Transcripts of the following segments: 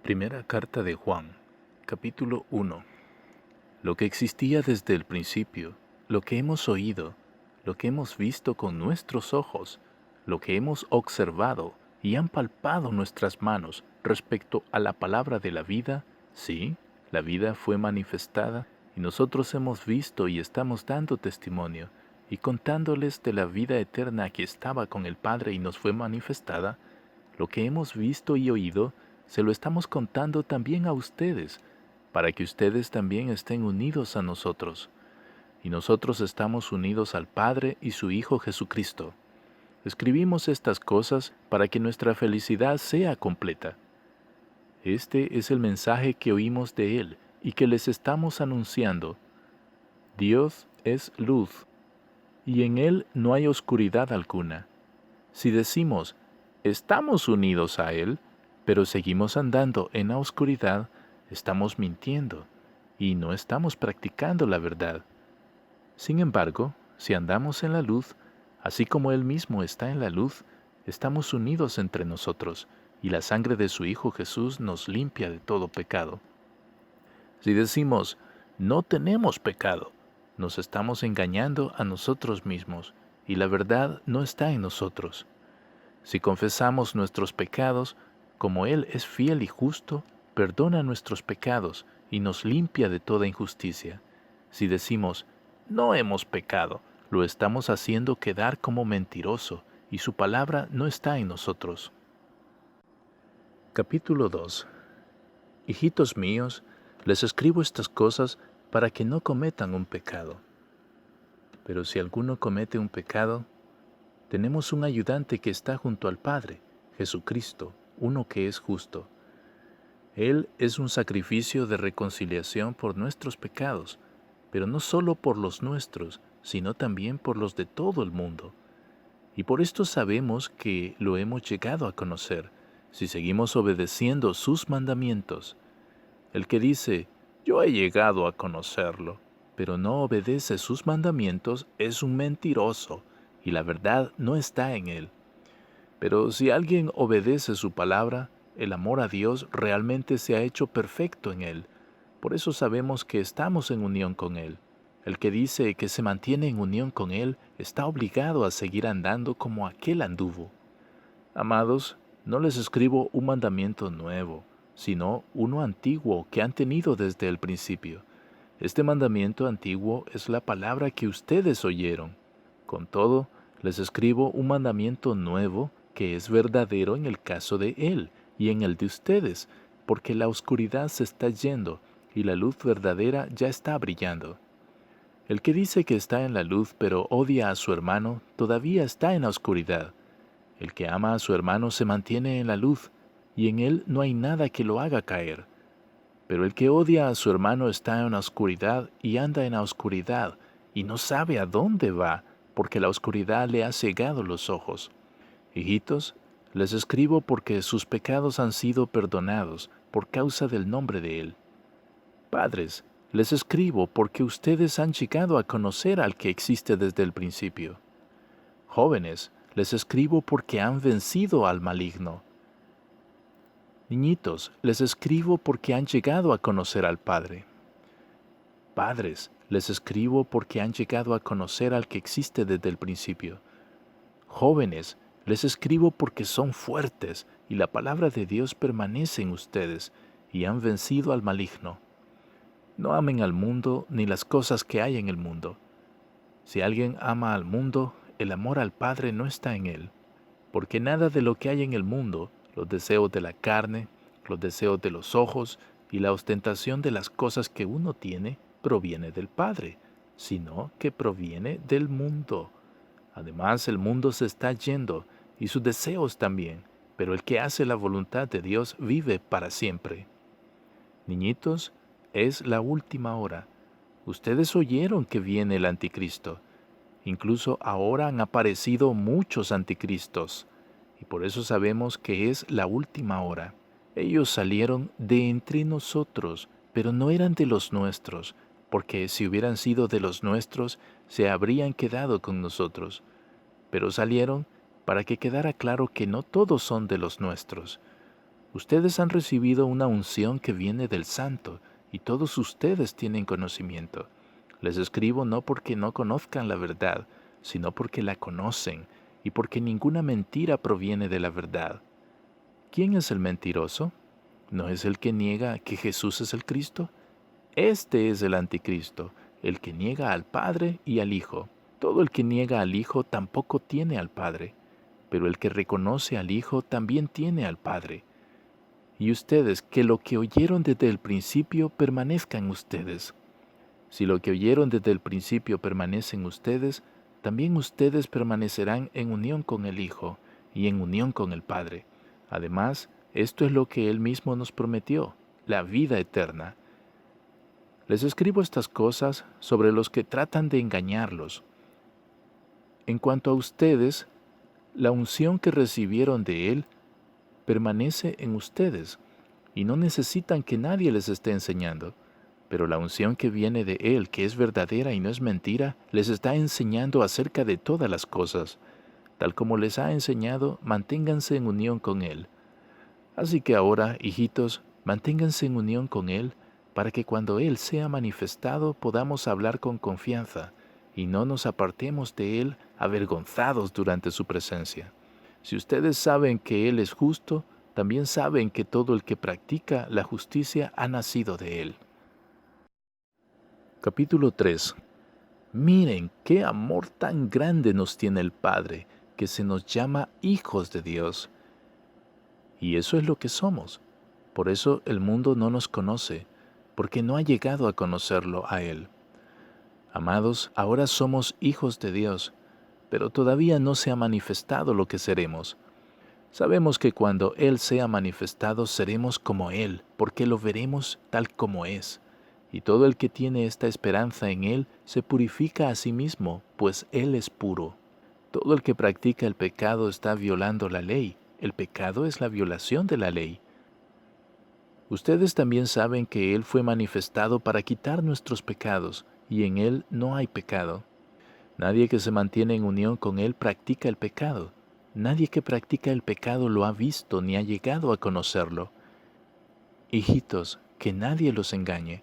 Primera carta de Juan, capítulo 1. Lo que existía desde el principio, lo que hemos oído, lo que hemos visto con nuestros ojos, lo que hemos observado y han palpado nuestras manos respecto a la palabra de la vida, sí, la vida fue manifestada y nosotros hemos visto y estamos dando testimonio y contándoles de la vida eterna que estaba con el Padre y nos fue manifestada, lo que hemos visto y oído, se lo estamos contando también a ustedes, para que ustedes también estén unidos a nosotros. Y nosotros estamos unidos al Padre y su Hijo Jesucristo. Escribimos estas cosas para que nuestra felicidad sea completa. Este es el mensaje que oímos de Él y que les estamos anunciando. Dios es luz, y en Él no hay oscuridad alguna. Si decimos, estamos unidos a Él, pero seguimos andando en la oscuridad, estamos mintiendo y no estamos practicando la verdad. Sin embargo, si andamos en la luz, así como Él mismo está en la luz, estamos unidos entre nosotros, y la sangre de su Hijo Jesús nos limpia de todo pecado. Si decimos, no tenemos pecado, nos estamos engañando a nosotros mismos, y la verdad no está en nosotros. Si confesamos nuestros pecados, como Él es fiel y justo, perdona nuestros pecados y nos limpia de toda injusticia. Si decimos, no hemos pecado, lo estamos haciendo quedar como mentiroso, y su palabra no está en nosotros. Capítulo 2. Hijitos míos, les escribo estas cosas para que no cometan un pecado. Pero si alguno comete un pecado, tenemos un ayudante que está junto al Padre, Jesucristo, uno que es justo. Él es un sacrificio de reconciliación por nuestros pecados, pero no solo por los nuestros, sino también por los de todo el mundo. Y por esto sabemos que lo hemos llegado a conocer, si seguimos obedeciendo sus mandamientos. El que dice, yo he llegado a conocerlo, pero no obedece sus mandamientos, es un mentiroso, y la verdad no está en él. Pero si alguien obedece su palabra, el amor a Dios realmente se ha hecho perfecto en él. Por eso sabemos que estamos en unión con Él. El que dice que se mantiene en unión con Él está obligado a seguir andando como aquel anduvo. Amados, no les escribo un mandamiento nuevo, sino uno antiguo que han tenido desde el principio. Este mandamiento antiguo es la palabra que ustedes oyeron. Con todo, les escribo un mandamiento nuevo que es verdadero en el caso de Él y en el de ustedes, porque la oscuridad se está yendo y la luz verdadera ya está brillando. El que dice que está en la luz pero odia a su hermano, todavía está en la oscuridad. El que ama a su hermano se mantiene en la luz, y en él no hay nada que lo haga caer. Pero el que odia a su hermano está en la oscuridad y anda en la oscuridad, y no sabe a dónde va, porque la oscuridad le ha cegado los ojos. Hijitos, les escribo porque sus pecados han sido perdonados por causa del nombre de Él. Padres, les escribo porque ustedes han llegado a conocer al que existe desde el principio. Jóvenes, les escribo porque han vencido al maligno. Niñitos, les escribo porque han llegado a conocer al Padre. Padres, les escribo porque han llegado a conocer al que existe desde el principio. Jóvenes, les escribo porque son fuertes y la palabra de Dios permanece en ustedes y han vencido al maligno. No amen al mundo ni las cosas que hay en el mundo. Si alguien ama al mundo, el amor al Padre no está en él, porque nada de lo que hay en el mundo, los deseos de la carne, los deseos de los ojos y la ostentación de las cosas que uno tiene, proviene del Padre, sino que proviene del mundo. Además, el mundo se está yendo y sus deseos también, pero el que hace la voluntad de Dios vive para siempre. Niñitos, es la última hora. Ustedes oyeron que viene el anticristo. Incluso ahora han aparecido muchos anticristos, y por eso sabemos que es la última hora. Ellos salieron de entre nosotros, pero no eran de los nuestros, porque si hubieran sido de los nuestros, se habrían quedado con nosotros. Pero salieron para que quedara claro que no todos son de los nuestros. Ustedes han recibido una unción que viene del Santo, y todos ustedes tienen conocimiento. Les escribo no porque no conozcan la verdad, sino porque la conocen, y porque ninguna mentira proviene de la verdad. ¿Quién es el mentiroso? ¿No es el que niega que Jesús es el Cristo? Este es el anticristo, el que niega al Padre y al Hijo. Todo el que niega al Hijo tampoco tiene al Padre, pero el que reconoce al Hijo también tiene al Padre. Y ustedes, que lo que oyeron desde el principio permanezca en ustedes. Si lo que oyeron desde el principio permanece en ustedes, también ustedes permanecerán en unión con el Hijo y en unión con el Padre. Además, esto es lo que Él mismo nos prometió, la vida eterna. Les escribo estas cosas sobre los que tratan de engañarlos. En cuanto a ustedes, la unción que recibieron de Él permanece en ustedes, y no necesitan que nadie les esté enseñando. Pero la unción que viene de Él, que es verdadera y no es mentira, les está enseñando acerca de todas las cosas. Tal como les ha enseñado, manténganse en unión con Él. Así que ahora, hijitos, manténganse en unión con Él, para que cuando Él sea manifestado podamos hablar con confianza, y no nos apartemos de Él avergonzados durante su presencia. Si ustedes saben que Él es justo, también saben que todo el que practica la justicia ha nacido de Él. Capítulo 3. Miren qué amor tan grande nos tiene el Padre, que se nos llama hijos de Dios. Y eso es lo que somos. Por eso el mundo no nos conoce, porque no ha llegado a conocerlo a Él. Amados, ahora somos hijos de Dios, pero todavía no se ha manifestado lo que seremos. Sabemos que cuando Él sea manifestado seremos como Él, porque lo veremos tal como es. Y todo el que tiene esta esperanza en Él se purifica a sí mismo, pues Él es puro. Todo el que practica el pecado está violando la ley. El pecado es la violación de la ley. Ustedes también saben que Él fue manifestado para quitar nuestros pecados, y en Él no hay pecado. Nadie que se mantiene en unión con Él practica el pecado. Nadie que practica el pecado lo ha visto ni ha llegado a conocerlo. Hijitos, que nadie los engañe.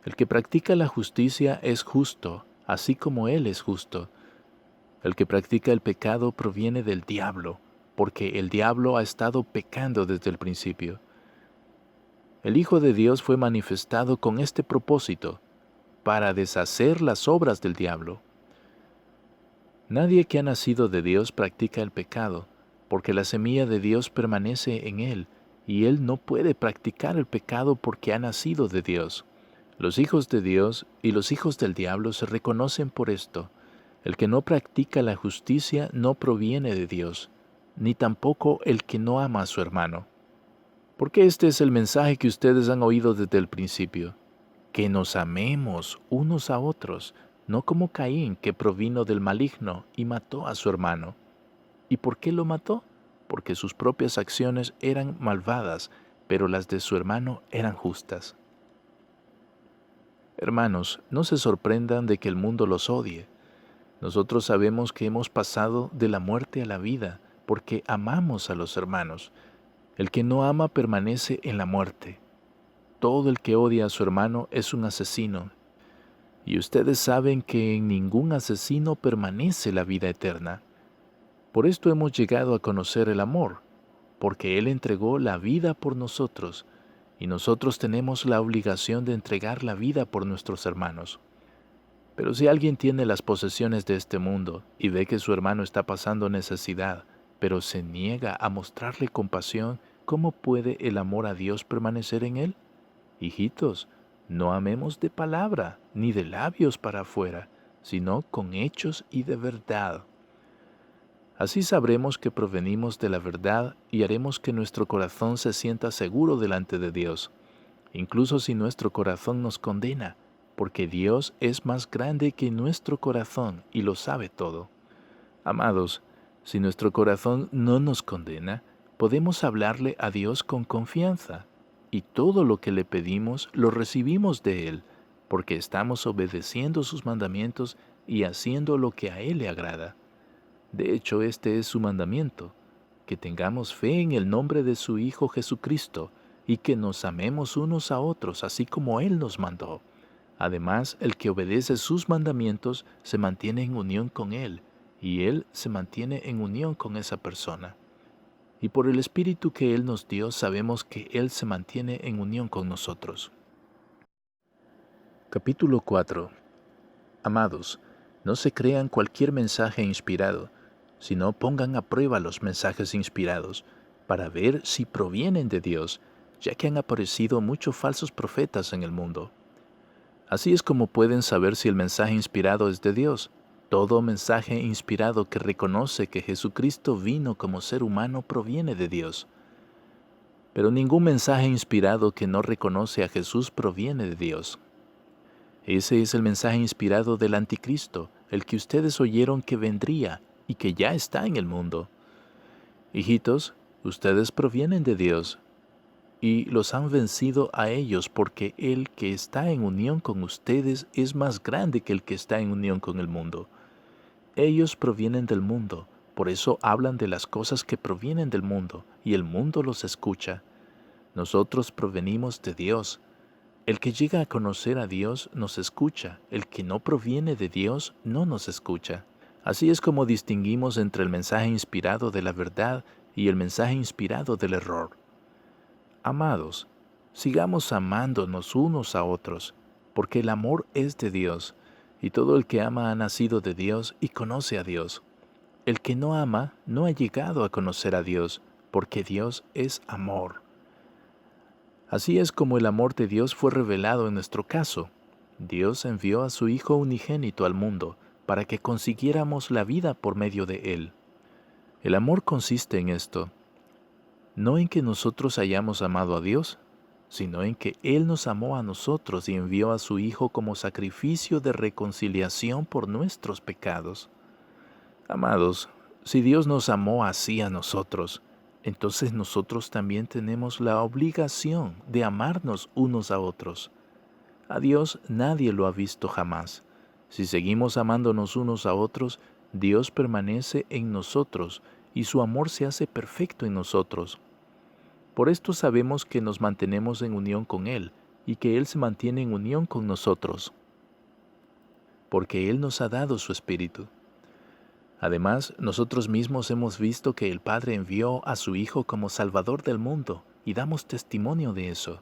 El que practica la justicia es justo, así como Él es justo. El que practica el pecado proviene del diablo, porque el diablo ha estado pecando desde el principio. El Hijo de Dios fue manifestado con este propósito, para deshacer las obras del diablo. Nadie que ha nacido de Dios practica el pecado, porque la semilla de Dios permanece en él, y él no puede practicar el pecado porque ha nacido de Dios. Los hijos de Dios y los hijos del diablo se reconocen por esto. El que no practica la justicia no proviene de Dios, ni tampoco el que no ama a su hermano. Porque este es el mensaje que ustedes han oído desde el principio, que nos amemos unos a otros, no como Caín, que provino del maligno y mató a su hermano. ¿Y por qué lo mató? Porque sus propias acciones eran malvadas, pero las de su hermano eran justas. Hermanos, no se sorprendan de que el mundo los odie. Nosotros sabemos que hemos pasado de la muerte a la vida, porque amamos a los hermanos. El que no ama permanece en la muerte. Todo el que odia a su hermano es un asesino. Y ustedes saben que en ningún asesino permanece la vida eterna. Por esto hemos llegado a conocer el amor, porque Él entregó la vida por nosotros, y nosotros tenemos la obligación de entregar la vida por nuestros hermanos. Pero si alguien tiene las posesiones de este mundo y ve que su hermano está pasando necesidad, pero se niega a mostrarle compasión, ¿cómo puede el amor a Dios permanecer en él? Hijitos, no amemos de palabra ni de labios para afuera, sino con hechos y de verdad. Así sabremos que provenimos de la verdad y haremos que nuestro corazón se sienta seguro delante de Dios, incluso si nuestro corazón nos condena, porque Dios es más grande que nuestro corazón y lo sabe todo. Amados, si nuestro corazón no nos condena, podemos hablarle a Dios con confianza, y todo lo que le pedimos lo recibimos de Él, porque estamos obedeciendo sus mandamientos y haciendo lo que a Él le agrada. De hecho, este es su mandamiento: que tengamos fe en el nombre de su Hijo Jesucristo, y que nos amemos unos a otros, así como Él nos mandó. Además, el que obedece sus mandamientos se mantiene en unión con Él, y Él se mantiene en unión con esa persona. Y por el Espíritu que Él nos dio, sabemos que Él se mantiene en unión con nosotros. Capítulo 4. Amados, no se crean cualquier mensaje inspirado, sino pongan a prueba los mensajes inspirados, para ver si provienen de Dios, ya que han aparecido muchos falsos profetas en el mundo. Así es como pueden saber si el mensaje inspirado es de Dios. Todo mensaje inspirado que reconoce que Jesucristo vino como ser humano proviene de Dios. Pero ningún mensaje inspirado que no reconoce a Jesús proviene de Dios. Ese es el mensaje inspirado del Anticristo, el que ustedes oyeron que vendría y que ya está en el mundo. Hijitos, ustedes provienen de Dios y los han vencido a ellos, porque el que está en unión con ustedes es más grande que el que está en unión con el mundo. Ellos provienen del mundo, por eso hablan de las cosas que provienen del mundo, y el mundo los escucha. Nosotros provenimos de Dios. El que llega a conocer a Dios nos escucha, el que no proviene de Dios no nos escucha. Así es como distinguimos entre el mensaje inspirado de la verdad y el mensaje inspirado del error. Amados, sigamos amándonos unos a otros, porque el amor es de Dios, y todo el que ama ha nacido de Dios y conoce a Dios. El que no ama no ha llegado a conocer a Dios, porque Dios es amor. Así es como el amor de Dios fue revelado en nuestro caso. Dios envió a su Hijo unigénito al mundo para que consiguiéramos la vida por medio de Él. El amor consiste en esto, no en que nosotros hayamos amado a Dios, sino en que Él nos amó a nosotros y envió a su Hijo como sacrificio de reconciliación por nuestros pecados. Amados, si Dios nos amó así a nosotros, entonces nosotros también tenemos la obligación de amarnos unos a otros. A Dios nadie lo ha visto jamás. Si seguimos amándonos unos a otros, Dios permanece en nosotros y su amor se hace perfecto en nosotros. Por esto sabemos que nos mantenemos en unión con Él y que Él se mantiene en unión con nosotros, porque Él nos ha dado su Espíritu. Además, nosotros mismos hemos visto que el Padre envió a su Hijo como Salvador del mundo y damos testimonio de eso.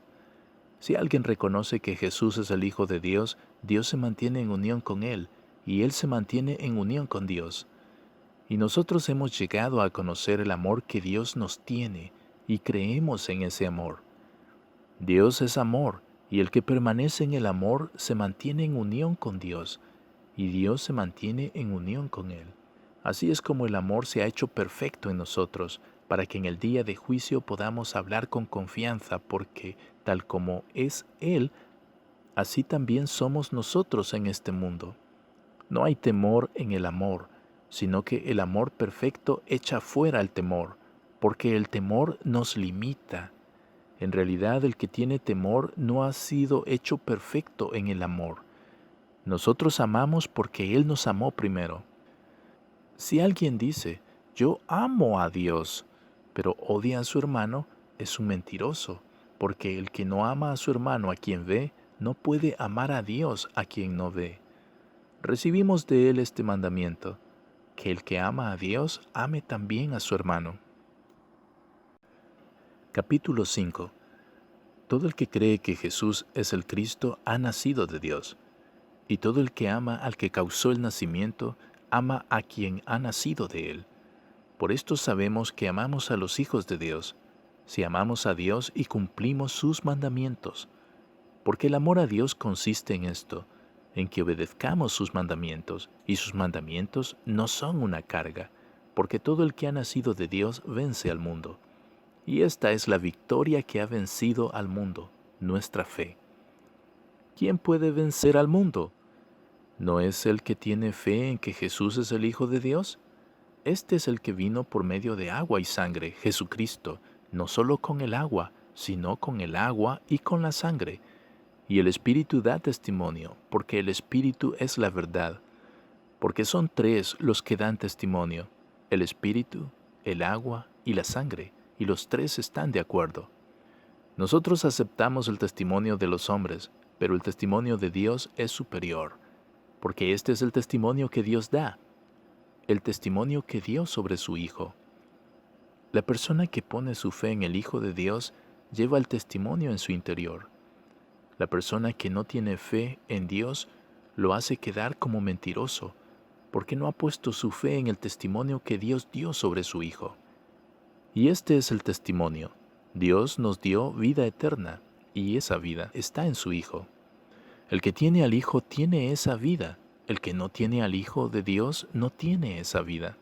Si alguien reconoce que Jesús es el Hijo de Dios, Dios se mantiene en unión con Él y Él se mantiene en unión con Dios. Y nosotros hemos llegado a conocer el amor que Dios nos tiene y creemos en ese amor. Dios es amor, y el que permanece en el amor se mantiene en unión con Dios, y Dios se mantiene en unión con Él. Así es como el amor se ha hecho perfecto en nosotros, para que en el día de juicio podamos hablar con confianza, porque tal como es Él, así también somos nosotros en este mundo. No hay temor en el amor, sino que el amor perfecto echa fuera el temor, porque el temor nos limita. En realidad, el que tiene temor no ha sido hecho perfecto en el amor. Nosotros amamos porque Él nos amó primero. Si alguien dice, yo amo a Dios, pero odia a su hermano, es un mentiroso, porque el que no ama a su hermano a quien ve, no puede amar a Dios a quien no ve. Recibimos de Él este mandamiento, que el que ama a Dios ame también a su hermano. Capítulo 5. Todo el que cree que Jesús es el Cristo ha nacido de Dios, y todo el que ama al que causó el nacimiento, ama a quien ha nacido de él. Por esto sabemos que amamos a los hijos de Dios, si amamos a Dios y cumplimos sus mandamientos. Porque el amor a Dios consiste en esto, en que obedezcamos sus mandamientos, y sus mandamientos no son una carga, porque todo el que ha nacido de Dios vence al mundo. Y esta es la victoria que ha vencido al mundo, nuestra fe. ¿Quién puede vencer al mundo? ¿No es el que tiene fe en que Jesús es el Hijo de Dios? Este es el que vino por medio de agua y sangre, Jesucristo, no solo con el agua, sino con el agua y con la sangre. Y el Espíritu da testimonio, porque el Espíritu es la verdad. Porque son tres los que dan testimonio, el Espíritu, el agua y la sangre, y los tres están de acuerdo. Nosotros aceptamos el testimonio de los hombres, pero el testimonio de Dios es superior, porque este es el testimonio que Dios da, el testimonio que dio sobre su Hijo. La persona que pone su fe en el Hijo de Dios lleva el testimonio en su interior. La persona que no tiene fe en Dios lo hace quedar como mentiroso, porque no ha puesto su fe en el testimonio que Dios dio sobre su Hijo. Y este es el testimonio. Dios nos dio vida eterna, y esa vida está en su Hijo. El que tiene al Hijo tiene esa vida. El que no tiene al Hijo de Dios no tiene esa vida.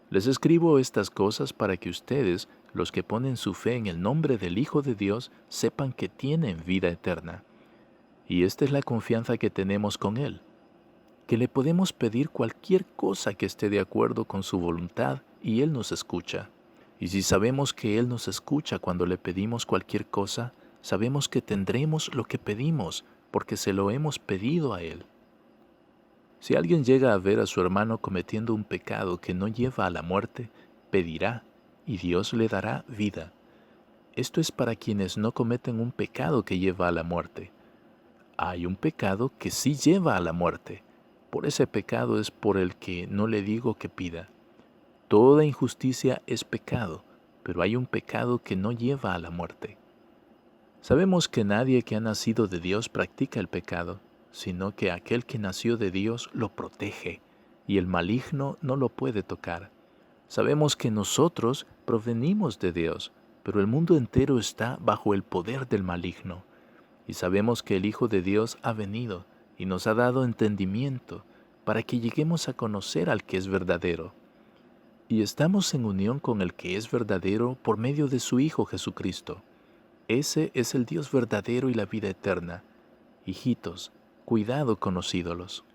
Les escribo estas cosas para que ustedes, los que ponen su fe en el nombre del Hijo de Dios, sepan que tienen vida eterna. Y esta es la confianza que tenemos con Él, que le podemos pedir cualquier cosa que esté de acuerdo con su voluntad y Él nos escucha. Y si sabemos que Él nos escucha cuando le pedimos cualquier cosa, sabemos que tendremos lo que pedimos, porque se lo hemos pedido a Él. Si alguien llega a ver a su hermano cometiendo un pecado que no lleva a la muerte, pedirá, y Dios le dará vida. Esto es para quienes no cometen un pecado que lleva a la muerte. Hay un pecado que sí lleva a la muerte. Por ese pecado es por el que no le digo que pida. Toda injusticia es pecado, pero hay un pecado que no lleva a la muerte. Sabemos que nadie que ha nacido de Dios practica el pecado, sino que aquel que nació de Dios lo protege, y el maligno no lo puede tocar. Sabemos que nosotros provenimos de Dios, pero el mundo entero está bajo el poder del maligno. Y sabemos que el Hijo de Dios ha venido y nos ha dado entendimiento para que lleguemos a conocer al que es verdadero. Y estamos en unión con el que es verdadero por medio de su Hijo Jesucristo. Ese es el Dios verdadero y la vida eterna. Hijitos, cuidado con los ídolos.